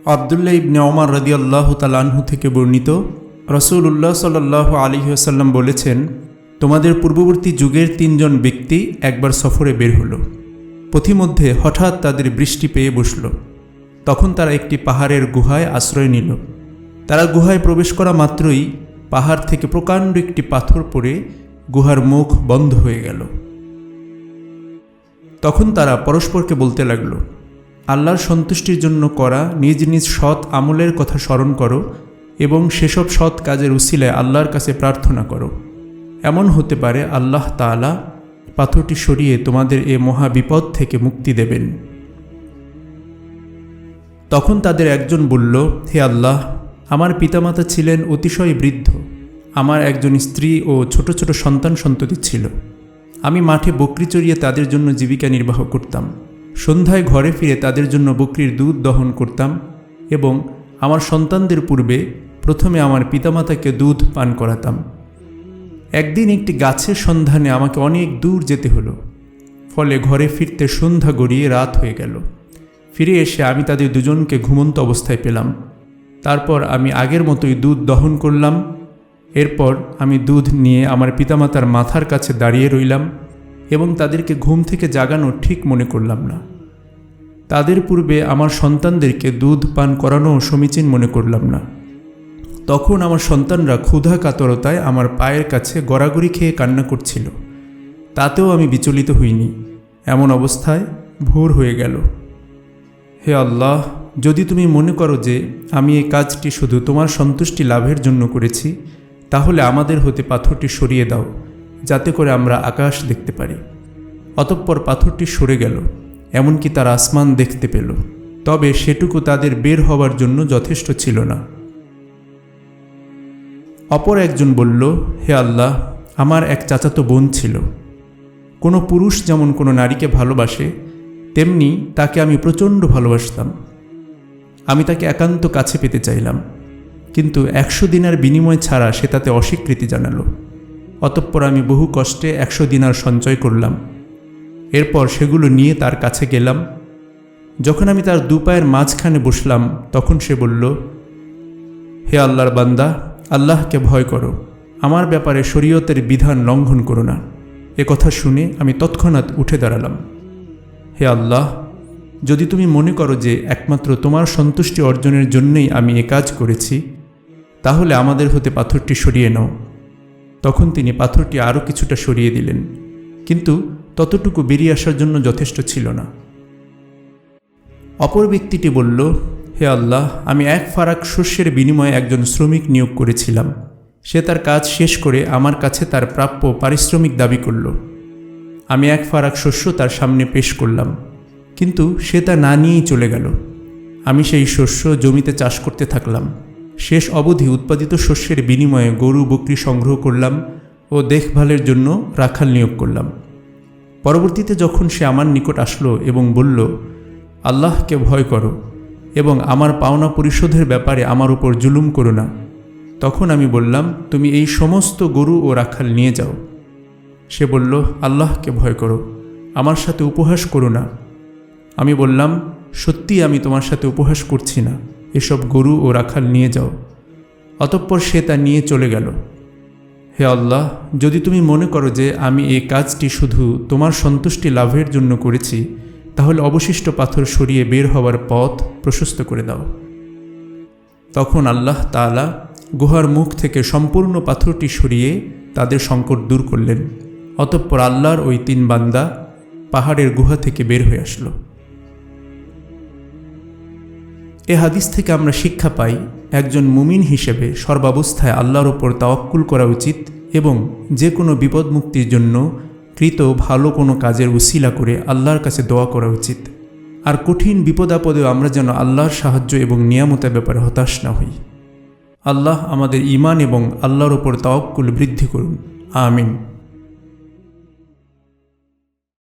আবদুল্লাহ ইবনে ওমর রাদিয়াল্লাহু তাআলা আনহু থেকে বর্ণিত, রাসূলুল্লাহ সাল্লাল্লাহু আলাইহি ওয়াসাল্লাম বলেছেন, তোমাদের পূর্ববর্তী যুগের 3 জন ব্যক্তি একবার সফরে বের হলো। পথিমধ্যে হঠাৎ তাদের বৃষ্টি পেয়ে বসল। তখন তারা একটি পাহাড়ের গুহায় আশ্রয় নিল। তারা গুহায় প্রবেশ করা মাত্রই পাহাড় থেকে প্রকাণ্ড একটি পাথর পড়ে গুহার মুখ বন্ধ হয়ে গেল। তখন তারা পরস্পরকে বলতে লাগল, আল্লাহর সন্তুষ্টির জন্য করা নিজ নিজ সৎ আমলের কথা স্মরণ করো এবং সেসব সৎ কাজের উসিলায় আল্লাহর কাছে প্রার্থনা করো। এমন হতে পারে আল্লাহ তাআলা পাথরটি সরিয়ে তোমাদের এ মহা বিপদ থেকে মুক্তি দেবেন। তখন তাদের একজন বলল, হে আল্লাহ, আমার পিতামাতা ছিলেন অতিশয় বৃদ্ধ। আমার একজন স্ত্রী ও ছোট ছোট সন্তান-সন্ততি ছিল। আমি মাঠে বকরি চড়িয়ে তাদের জন্য জীবিকা নির্বাহ করতাম। সন্ধ্যায় ঘরে ফিরে তাদের জন্য বকরির দুধ দহন করতাম এবং আমার সন্তানদের পূর্বে প্রথমে আমার পিতামাতাকে দুধ পান করাতাম। একদিন একটি গাছের সন্ধানে আমাকে অনেক দূর যেতে হলো। ফলে ঘরে ফিরতে সন্ধ্যা গড়িয়ে রাত হয়ে গেল। ফিরে এসে আমি তাদের দুজনকে ঘুমন্ত অবস্থায় পেলাম। তারপর আমি আগের মতোই দুধ দহন করলাম। এরপর আমি দুধ নিয়ে আমার পিতামাতার মাথার কাছে দাঁড়িয়ে রইলাম এবং তাদেরকে ঘুম থেকে জাগানো ঠিক মনে করলাম না। তাদের পূর্বে আমার সন্তানদেরকে দুধ পান করানো সমীচীন মনে করলাম না। তখন আমার সন্তানরা ক্ষুধা কাতরতায় আমার পায়ের কাছে গড়াগড়ি খেয়ে কান্না করছিল। তাতেও আমি বিচলিত হইনি। এমন অবস্থায় ভোর হয়ে গেল। হে আল্লাহ, যদি তুমি মনে করো যে আমি এই কাজটি শুধু তোমার সন্তুষ্টি লাভের জন্য করেছি, তাহলে আমাদের হতে পাথরটি সরিয়ে দাও, যাতে করে আমরা আকাশ দেখতে পারি। অতঃপর পাথরটি সরে গেল, এমনকি তার আসমান দেখতে পেল। তবে সেটুকু তাদের বের হওয়ার জন্য যথেষ্ট ছিল না। অপর একজন বলল, হে আল্লাহ, আমার এক চাচাতো বোন ছিল। কোনো পুরুষ যেমন কোনো নারীকে ভালোবাসে, তেমনি তাকে আমি প্রচণ্ড ভালোবাসতাম। আমি তাকে একান্ত কাছে পেতে চাইলাম, কিন্তু 100 দিনার বিনিময় ছাড়া সে তাতে অস্বীকৃতি জানালো। অতঃপর আমি বহু কষ্টে 100 দিনার সঞ্চয় করলাম। এরপর সেগুলো নিয়ে তার কাছে গেলাম। যখন আমি তার 2 পায়ের মাঝখানে বসলাম, তখন সে বলল, হে আল্লাহর বান্দা, আল্লাহকে ভয় করো, আমার ব্যাপারে শরীয়তের বিধান লঙ্ঘন করো না। এ কথা শুনে আমি তৎক্ষণাৎ উঠে দাঁড়ালাম। হে আল্লাহ, যদি তুমি মনে করো যে একমাত্র তোমার সন্তুষ্টি অর্জনের জন্যই আমি এ কাজ করেছি, তাহলে আমাদের হতে পাথরটি সরিয়ে নাও। তখন তিনি পাথরটি আরও কিছুটা সরিয়ে দিলেন, কিন্তু ততটুকু বেরিয়ে আসার জন্য যথেষ্ট ছিল না। অপর ব্যক্তিটি বলল, হে আল্লাহ, আমি 1 ফারাক শস্যের বিনিময়ে একজন শ্রমিক নিয়োগ করেছিলাম। সে তার কাজ শেষ করে আমার কাছে তার প্রাপ্য পারিশ্রমিক দাবি করল। আমি 1 ফারাক শস্য তার সামনে পেশ করলাম, কিন্তু সে তা না নিয়েই চলে গেল। আমি সেই শস্য জমিতে চাষ করতে থাকলাম। শেষ অবধি উৎপাদিত শস্যের বিনিময়ে গরু বকরি সংগ্রহ করলাম ও দেখভালের জন্য রাখাল নিয়োগ করলাম। পরবর্তীতে যখন সে আমার নিকট আসলো এবং বলল, আল্লাহকে ভয় করো এবং আমার পাওনা পরিশোধের ব্যাপারে আমার উপর জুলুম করো না, তখন আমি বললাম, তুমি এই সমস্ত গরু ও রাখাল নিয়ে যাও। সে বলল, আল্লাহকে ভয় করো, আমার সাথে উপহাস করো না। আমি বললাম, সত্যি আমি তোমার সাথে উপহাস করছি না, এসব গরু ও রাখাল নিয়ে যাও। অতঃপর সে তা নিয়ে চলে গেল। হে আল্লাহ, যদি তুমি মনে করো যে আমি এই কাজটি শুধু তোমার সন্তুষ্টি লাভের জন্য করেছি, তাহলে অবশিষ্ট পাথর সরিয়ে বের হওয়ার পথ প্রশস্ত করে দাও। তখন আল্লাহ তাআলা গুহার মুখ থেকে সম্পূর্ণ পাথরটি সরিয়ে তাদের সংকট দূর করলেন। অতঃপর আল্লাহর ওই 3 বান্দা পাহাড়ের গুহা থেকে বের হয়ে আসলো। এ হাদিস থেকে আমরা শিক্ষা পাই, একজন মুমিন হিসেবে সর্বাবস্থায় আল্লাহর ওপর তাওয়াক্কুল করা উচিত এবং যে কোনো বিপদ মুক্তির জন্য কৃত ভালো কোনো কাজের উসিলা করে আল্লাহর কাছে দোয়া করা উচিত। আর কঠিন বিপদাপদেও আমরা যেন আল্লাহর সাহায্য এবং নিয়ামতের ব্যাপারে হতাশ না হই। আল্লাহ আমাদের ঈমান এবং আল্লাহর ওপর তাওয়াক্কুল বৃদ্ধি করুন। আমিন।